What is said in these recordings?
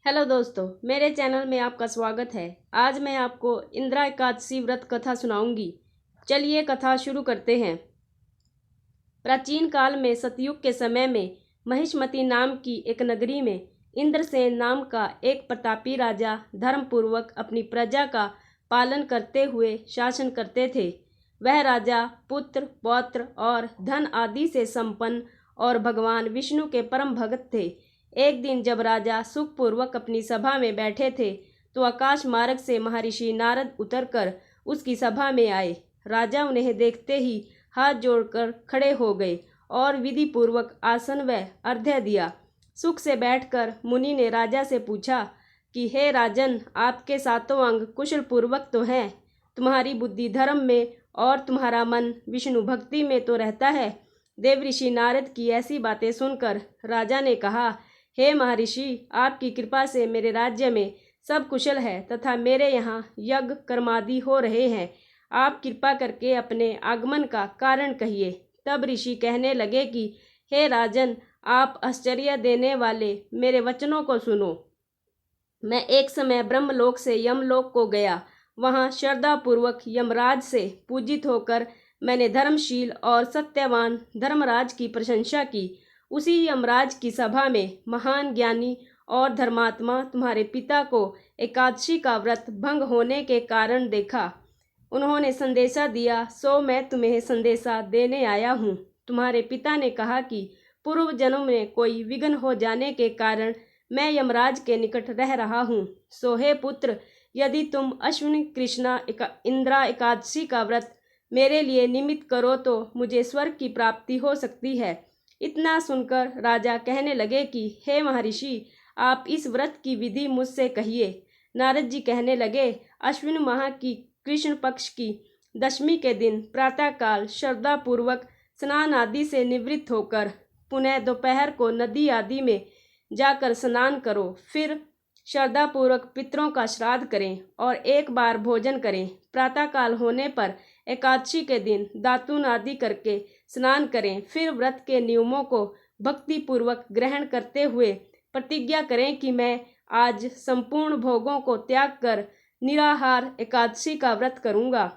Hello दोस्तों, मेरे channel में आपका स्वागत है। आज मैं आपको इंदिरा एकादशी व्रत कथा सुनाऊंगी। चलिए कथा शुरू करते हैं। प्राचीन काल में सतयुग के समय में महिष्मती नाम की एक नगरी में इंद्रसेन नाम का एक प्रतापी राजा धर्मपूर्वक अपनी प्रजा का पालन करते हुए शासन करते थे। वह राजा पुत्र पौत्र और धन आदि से संपन्न और भगवान विष्णु के परम भक्त थे। एक दिन जब राजा सुखपूर्वक अपनी सभा में बैठे थे तो आकाश मार्ग से महर्षि नारद उतरकर उसकी सभा में आए। राजा उन्हें देखते ही हाथ जोड़कर खड़े हो गए और विधि पूर्वक आसन व अर्घ्य दिया। सुख से बैठकर मुनि ने राजा से पूछा कि हे राजन, आपके सातों अंग कुशल पूर्वक तो हैं, तुम्हारी बुद्धि धर्म में और तुम्हारा मन विष्णु भक्ति में तो रहता है। देव ऋषि नारद की ऐसी बातें सुनकर राजा ने कहा, हे महर्षि, आपकी कृपा से मेरे राज्य में सब कुशल है तथा मेरे यहाँ यज्ञ कर्मादि हो रहे हैं। आप कृपा करके अपने आगमन का कारण कहिए। तब ऋषि कहने लगे कि हे राजन, आप आश्चर्य देने वाले मेरे वचनों को सुनो। मैं एक समय ब्रह्मलोक से यमलोक को गया। वहाँ श्रद्धापूर्वक यमराज से पूजित होकर मैंने धर्मशील और सत्यवान धर्मराज की प्रशंसा की। उसी यमराज की सभा में महान ज्ञानी और धर्मात्मा तुम्हारे पिता को एकादशी का व्रत भंग होने के कारण देखा। उन्होंने संदेशा दिया, सो मैं तुम्हें संदेशा देने आया हूँ। तुम्हारे पिता ने कहा कि पूर्व जन्म में कोई विघ्न हो जाने के कारण मैं यमराज के निकट रह रहा हूँ। सो हे पुत्र, यदि तुम अश्विनी कृष्णा इंदिरा एकादशी का व्रत मेरे लिए निमित्त करो तो मुझे स्वर्ग की प्राप्ति हो सकती है। इतना सुनकर राजा कहने लगे कि हे महर्षि, आप इस व्रत की विधि मुझसे कहिए। नारद जी कहने लगे, अश्विन माह की कृष्ण पक्ष की दशमी के दिन प्रातःकाल श्रद्धापूर्वक स्नान आदि से निवृत्त होकर पुनः दोपहर को नदी आदि में जाकर स्नान करो। फिर श्रद्धापूर्वक पितरों का श्राद्ध करें और एक बार भोजन करें। प्रातःकाल होने पर एकादशी के दिन दातून आदि करके स्नान करें। फिर व्रत के नियमों को भक्ति पूर्वक ग्रहण करते हुए प्रतिज्ञा करें कि मैं आज संपूर्ण भोगों को त्याग कर निराहार एकादशी का व्रत करूंगा।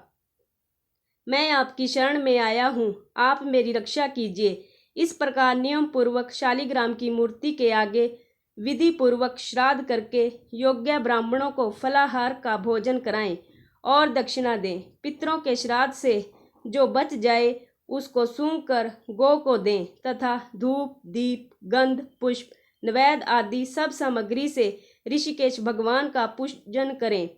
मैं आपकी शरण में आया हूँ, आप मेरी रक्षा कीजिए। इस प्रकार नियम पूर्वक शालिग्राम की मूर्ति के आगे विधि पूर्वक श्राद्ध करके योग्य ब्राह्मणों को फलाहार का भोजन कराएं और दक्षिणा दें। पितरों के श्राद्ध से जो बच जाए उसको सूंघ कर गौ को दें तथा धूप दीप गंध पुष्प नैवेद्य आदि सब सामग्री से ऋषिकेश भगवान का पूजन करें।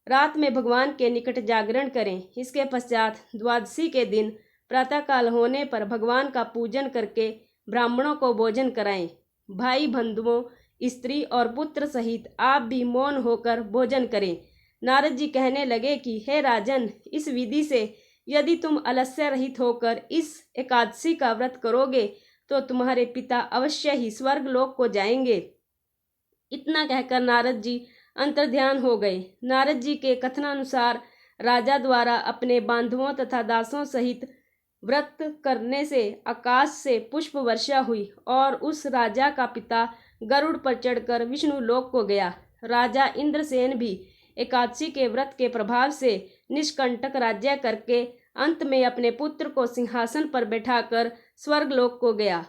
रात में भगवान के निकट जागरण करें। इसके पश्चात द्वादशी के दिन प्रातःकाल होने पर भगवान का पूजन करके ब्राह्मणों को भोजन कराएं। भाई बंधुओं, स्त्री और पुत्र सहित आप भी मौन होकर भोजन करें। नारद जी कहने लगे कि हे राजन, इस विधि से यदि तुम आलस्य रहित होकर इस एकादशी का व्रत करोगे तो तुम्हारे पिता अवश्य ही स्वर्ग लोक को जाएंगे। इतना कहकर नारद जी अंतर्ध्यान हो गए। नारद जी के कथनानुसार राजा द्वारा अपने बांधवों तथा दासों सहित व्रत करने से आकाश से पुष्प वर्षा हुई और उस राजा का पिता गरुड़ पर चढ़कर विष्णु लोक को गया। राजा इंद्रसेन भी एकादशी के व्रत के प्रभाव से निष्कंटक राज्य करके अंत में अपने पुत्र को सिंहासन पर बैठाकर स्वर्ग लोक को गया।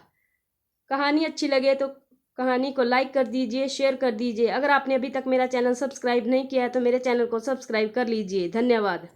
कहानी अच्छी लगे तो कहानी को लाइक कर दीजिए, शेयर कर दीजिए। अगर आपने अभी तक मेरा चैनल सब्सक्राइब नहीं किया है तो मेरे चैनल को सब्सक्राइब कर लीजिए। धन्यवाद।